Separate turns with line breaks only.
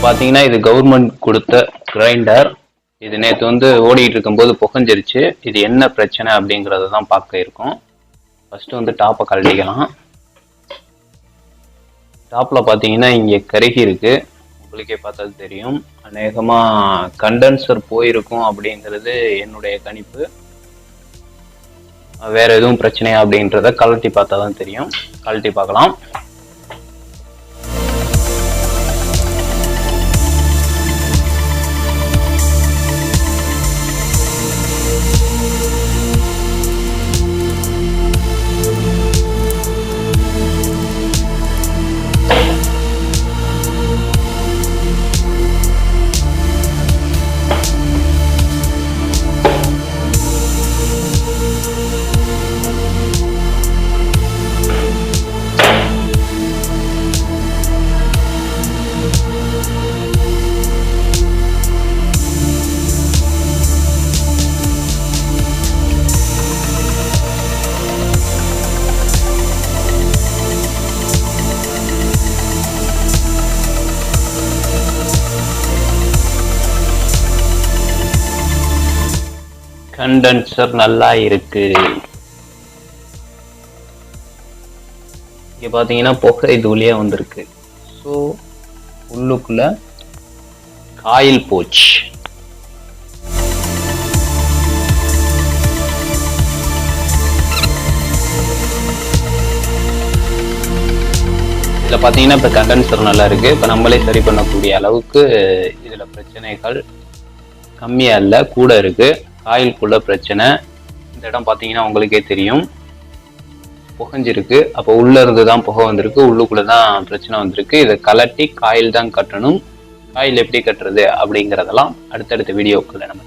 பார்த்தீங்கன்னா இது கவர்மெண்ட் கொடுத்த கிரைண்டர். இது நேற்று ஓடிட்டு இருக்கும்போது புகஞ்சிருச்சு. இது என்ன பிரச்சனை அப்படிங்கிறத தான் பார்க்க இருக்கோம். ஃபர்ஸ்ட் டாப்பை கழட்டிக்கலாம். டாப்பில் பார்த்தீங்கன்னா இங்கே கருகி இருக்கு, உங்களுக்கே பார்த்தது தெரியும். அநேகமாக கண்டென்சர் போயிருக்கும் அப்படிங்கிறது என்னுடைய கணிப்பு. வேற எதுவும் பிரச்சனையா அப்படின்றத கழட்டி பார்த்தா தான் தெரியும். கழட்டி பார்க்கலாம். கண்டென்சர் நல்லா இருக்கு. இங்க பாத்தீங்கன்னா புகை இதுலயே வந்திருக்கு. ஸோ உள்ளுக்குள்ள காயில் போச்சு. இதுல பாத்தீங்கன்னா இப்ப கண்டென்சர் நல்லா இருக்கு. இப்ப நம்மளே சரி பண்ணக்கூடிய அளவுக்கு இதுல பிரச்சனைகள் கம்மியா இல்ல, கூட இருக்கு. காயிலுக்குள்ள பிரச்சனை. இந்த இடம் பார்த்தீங்கன்னா உங்களுக்கே தெரியும், புகஞ்சிருக்கு. அப்போ உள்ள இருந்து தான் புகை வந்திருக்கு, உள்ளுக்குள்ள தான் பிரச்சனை வந்திருக்கு. இதை கலட்டி காயில் தான் கட்டணும். காயில் எப்படி கட்டுறது அப்படிங்கிறதெல்லாம் அடுத்தடுத்த வீடியோக்களை நம்ம